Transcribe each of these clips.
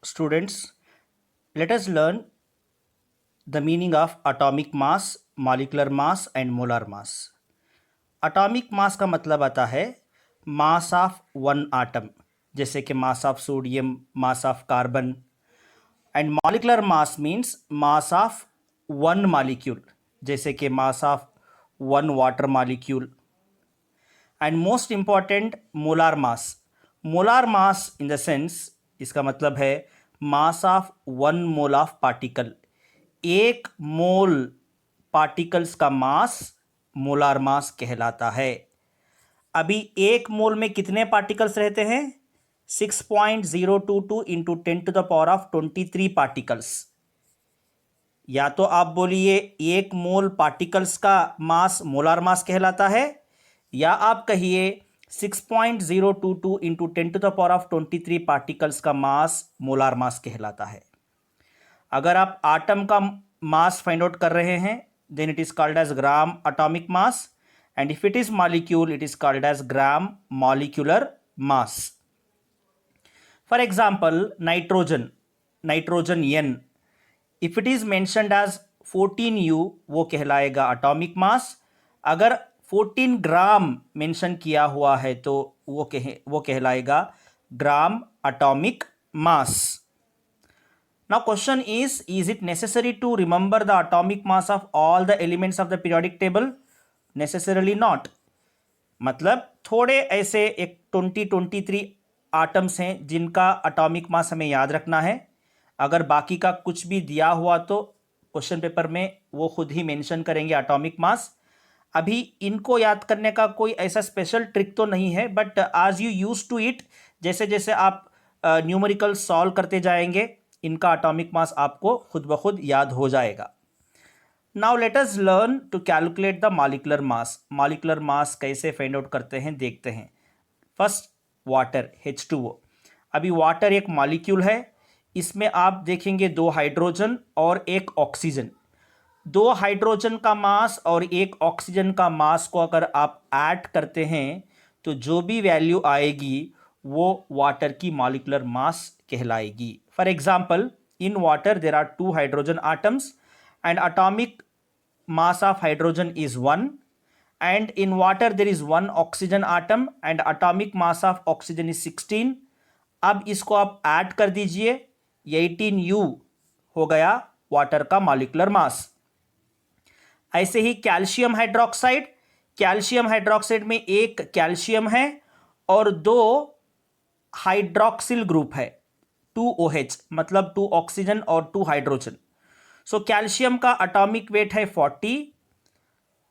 students, let us learn the meaning of atomic mass, molecular mass and molar mass. Atomic mass का मतलब आता है mass of one atom, जैसे कि mass of sodium, mass of carbon, and molecular mass means mass of one molecule, जैसे कि mass of one water molecule. And most important, molar mass. Molar mass in the sense, इसका मतलब है mass of one mole of particle, एक मोल particles का mass molar mass कहलाता है। अभी एक मोल में कितने पार्टिकल्स रहते हैं? 6.022 into 10 to the power of 23 particles. या तो आप बोलिए एक मोल पार्टिकल्स का मास मोलार मास कहलाता है, या आप कहिए 6.022 into 10 to the power of 23 particles का मास मोलार मास कहलाता है। अगर आप आटम का मास फाइंड आउट कर रहे हैं, then it is called as gram atomic mass, and if it is molecule it is called as gram molecular mass. For example nitrogen N, if it is mentioned as 14U वो कहलाएगा atomic mass. अगर 14 ग्राम mention किया हुआ है तो वो कहलाएगा gram atomic mass. Now question is it necessary to remember the atomic mass of all the elements of the periodic table? Necessarily not. मतलब थोड़े ऐसे एक 23 आटम्स हैं जिनका एटॉमिक मास हमें याद रखना है। अगर बाकी का कुछ भी दिया हुआ तो क्वेश्चन पेपर में वो खुद ही मेंशन करेंगे एटॉमिक मास। अभी इनको याद करने का कोई ऐसा स्पेशल ट्रिक तो नहीं है, बट आज यू यूज टू इट, जैसे जैसे आप न्यूमेरिकल सॉल्व करते जाएंगे इनका एटॉमिक मास आपको खुद ब खुद याद हो जाएगा। Now let us learn to calculate the molecular mass. Molecular mass कैसे फाइंड आउट करते हैं देखते हैं। First water H2O। अभी वाटर एक मॉलिक्यूल है, इसमें आप देखेंगे 2 हाइड्रोजन और 1 ऑक्सीजन। 2 हाइड्रोजन का मास और 1 ऑक्सीजन का मास को अगर आप ऐड करते हैं तो जो भी वैल्यू आएगी वो वाटर की मॉलिक्यूलर मास कहलाएगी। For example, in water there are 2 hydrogen atoms and atomic mass of hydrogen is 1, and in water there is 1 oxygen atom and atomic mass of oxygen is 16। अब इसको आप add कर दीजिए, 18U हो गया water का molecular mass. ऐसे ही calcium hydroxide में एक कैल्शियम है और 2 हाइड्रोक्सिल ग्रुप है, 2OH, मतलब 2 ऑक्सीजन और 2 हाइड्रोजन। सो कैल्शियम का एटॉमिक वेट है 40।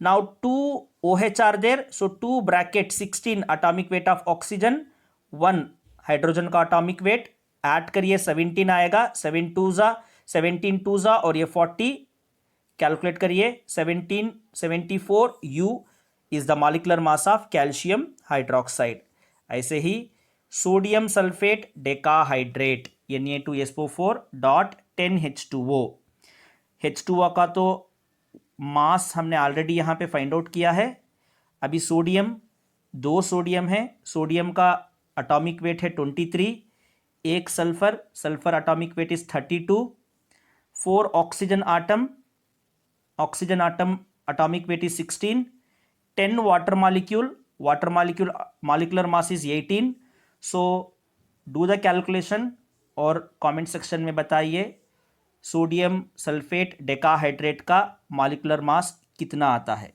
Now 2OH are there, so 2 bracket 16 atomic weight of oxygen, 1 hydrogen का एटॉमिक वेट, ऐड करिए 17 आएगा, 17 2 और ये 40 कैलकुलेट करिए, 74U is the molecular mass of calcium hydroxide. ऐसे ही sodium sulphate decahydrate Na2SO4 .10H2O। H2O का तो मास हमने ऑलरेडी यहाँ पे फाइंड आउट किया है। अभी सोडियम, 2 सोडियम है, सोडियम का एटॉमिक वेट है 23, 1 sulphur atomic weight is 32, 4 oxygen atom atomic weight is 16, 10 water molecule molecular mass is 18. So do the calculation और comment section में बताइए सोडियम सल्फेट डेकाहाइड्रेट का मॉलिक्यूलर मास कितना आता है।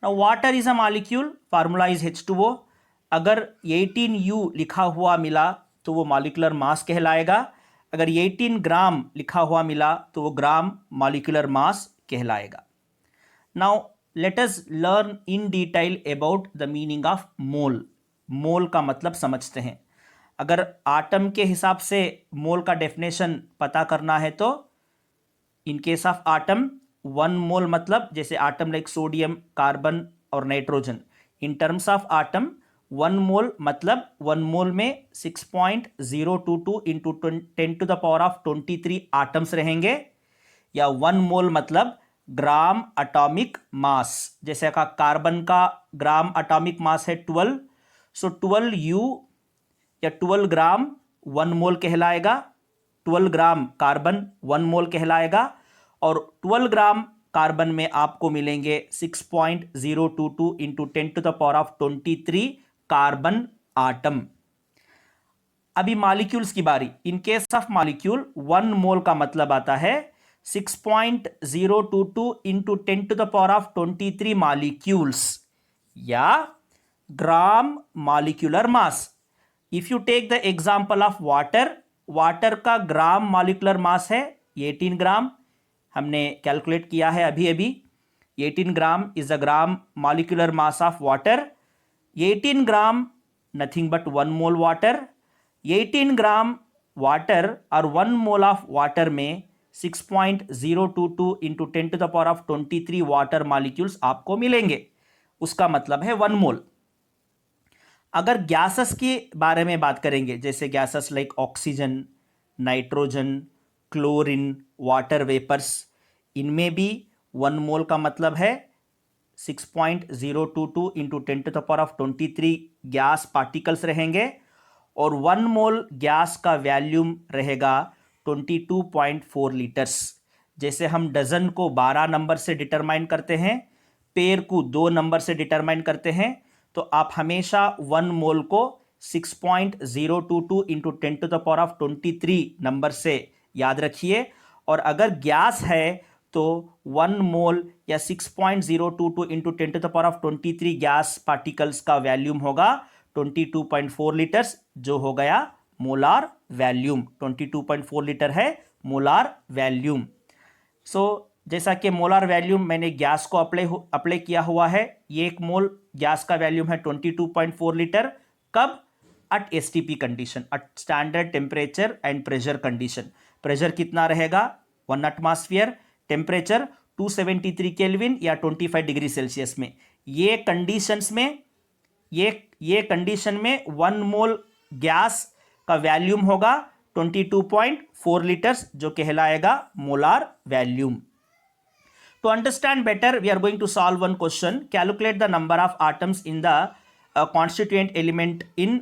Now water is a molecule, formula is H2O। अगर 18U लिखा हुआ मिला तो वो मॉलिक्यूलर मास कहलाएगा। अगर 18 ग्राम लिखा हुआ मिला तो वो ग्राम मॉलिक्यूलर मास कहलाएगा। Now let us learn in detail about the meaning of mole. Mole का मतलब समझते हैं। अगर आटम के हिसाब से मोल का डेफिनेशन पता करना है तो in case of atom 1 mole मतलब जैसे आटम लाइक सोडियम, कार्बन और nitrogen. In terms of atom 1 mole मतलब 1 मोल में 6.022 into 10 to the power of 23 atoms रहेंगे, या 1 मोल मतलब ग्राम एटॉमिक मास। जैसे का कार्बन का ग्राम एटॉमिक मास है 12, सो 12U या 12 ग्राम 1 मोल कहलाएगा, 12 ग्राम कार्बन 1 मोल कहलाएगा, और 12 ग्राम कार्बन में आपको मिलेंगे 6.022 इंटू 10⁻23 कार्बन आटम। अभी मॉलिक्यूल्स की बारी। In case of molecule 1 mole का मतलब आता है 6.022 इंटू 10⁻23 मॉलिक्यूल्स या gram molecular mass. If you take the example of water, water का ग्राम मॉलिक्यूलर मास है 18 ग्राम, हमने कैलकुलेट किया है अभी अभी। 18 gram is a gram molecular mass of water. 18 gram nothing but 1 mole water. 18 gram water और 1 mole of water में 6.022 into 10⁻23 water molecules आपको मिलेंगे, उसका मतलब है 1 मोल। अगर गैसेस के बारे में बात करेंगे, जैसे gases like oxygen, nitrogen, chlorine, water vapours, इनमें भी 1 मोल का मतलब है 6.022 इंटू 10⁻23 गैस पार्टिकल्स रहेंगे, और 1 मोल गैस का वैल्यूम रहेगा 22.4 लीटर्स। जैसे हम डजन को 12 नंबर से डिटरमाइन करते हैं, पेयर को 2 नंबर से डिटरमाइन करते हैं, तो आप हमेशा 1 मोल को 6.022 इंटू 10⁻23 नंबर से याद रखिए, और अगर गैस है तो 1 मोल या 6.022 इंटू 10⁻23 गैस पार्टिकल्स का वैल्यूम होगा 22.4 लीटर्स, जो हो गया मोलार वैल्यूम। 22.4 लीटर है मोलार वैल्यूम। सो जैसा कि मोलार वैल्यूम मैंने गैस को अप्लाई किया हुआ है, ये 1 मोल गैस का वैल्यूम है 22.4 लीटर। कब? At STP condition, at standard temperature and pressure condition. Pressure कितना रहेगा? 1 एटमॉस्फेयर, टेम्परेचर 273 केल्विन या 25 डिग्री सेल्सियस में। ये कंडीशंस में ये कंडीशन में 1 मोल गैस का वैल्यूम होगा 22.4 लीटर्स, जो कहलाएगा molar volume. To understand better, we are going to solve one question. Calculate the number of atoms in the constituent element in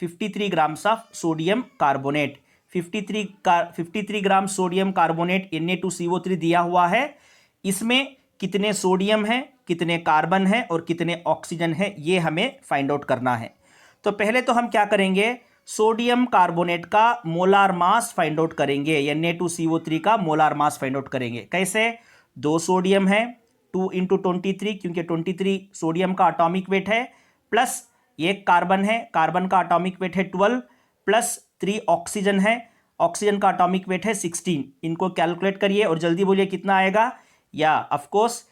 53 grams of sodium carbonate. 53 gram sodium carbonate Na2CO3 दिया हुआ है। इसमें कितने sodium है, कितने carbon है और कितने ऑक्सीजन है, ये हमें फाइंड आउट करना है। तो पहले तो हम क्या करेंगे, सोडियम कार्बोनेट का मोलार मास फाइंड आउट करेंगे, Na2CO3 का मोलार मास फाइंड आउट करेंगे। कैसे? 2 सोडियम है, 2 इंटू 23, क्योंकि 23 सोडियम का अटोमिक वेट है, प्लस 1 कार्बन है, कार्बन का अटोमिक वेट है 12, प्लस 3 ऑक्सीजन है, ऑक्सीजन का अटोमिक वेट है 16। इनको कैलकुलेट करिए और जल्दी बोलिए कितना आएगा। या ऑफ कोर्स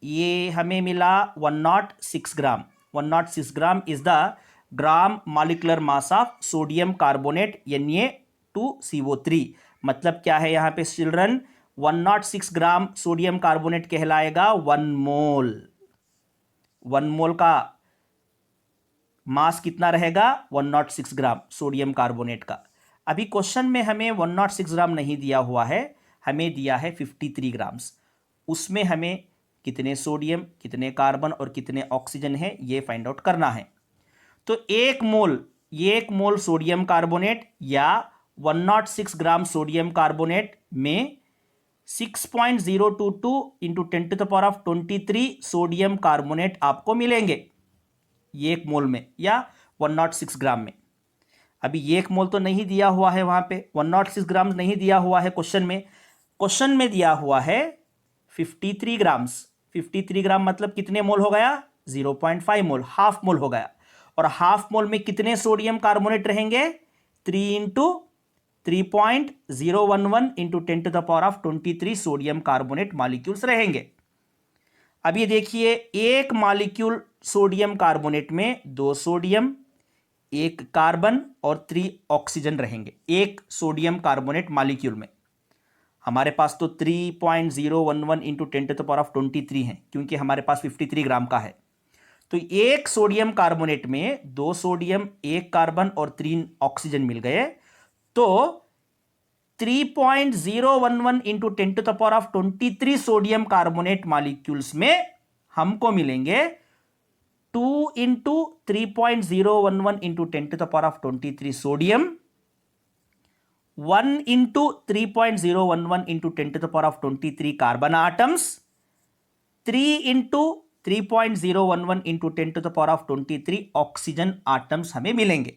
ये हमें मिला 106 ग्राम। 106 gram is the gram molecular mass of sodium carbonate Na2CO3। मतलब क्या है यहाँ पे चिल्ड्रन? 106 ग्राम सोडियम कार्बोनेट कहलाएगा 1 मोल। 1 मोल का मास कितना रहेगा? 106 ग्राम सोडियम कार्बोनेट का। अभी क्वेश्चन में हमें 106 ग्राम नहीं दिया हुआ है, हमें दिया है 53 ग्राम्स। उसमें हमें कितने सोडियम, कितने कार्बन और कितने ऑक्सीजन है, ये फाइंड आउट करना है। तो 1 मोल सोडियम कार्बोनेट या 106 ग्राम सोडियम कार्बोनेट में 6.022 इंटू 10⁻23 सोडियम कार्बोनेट आपको मिलेंगे, ये 1 मोल में या 106 ग्राम में। अभी 1 मोल तो नहीं दिया हुआ है, वहां पे 106 ग्राम नहीं दिया हुआ है क्वेश्चन में। क्वेश्चन में दिया हुआ है 53 ग्राम्स। 53 ग्राम मतलब कितने मोल हो गया? 0.5 मोल, हाफ मोल हो गया। और हाफ मोल में कितने सोडियम कार्बोनेट रहेंगे? 3 into 3.011 into 10⁻23 sodium carbonate molecules रहेंगे। अब ये देखिए, एक मॉलिक्यूल सोडियम कार्बोनेट में 2 सोडियम, 1 कार्बन और 3 ऑक्सीजन रहेंगे एक सोडियम कार्बोनेट मॉलिक्यूल में। हमारे पास तो 3.011 इंटू 10⁻23 है, क्योंकि हमारे पास 53 ग्राम का है। तो एक सोडियम कार्बोनेट में 2 सोडियम, 1 कार्बन और 3 ऑक्सीजन मिल गए। तो 3.011 इंटू 10⁻23 सोडियम कार्बोनेट मॉलिक्यूल्स में हमको मिलेंगे 2 into 3.011 into 10⁻23 sodium 1 into 3.011 into 10⁻23 carbon atoms, 3 into 3.011 into 10⁻23 oxygen atoms हमें मिलेंगे।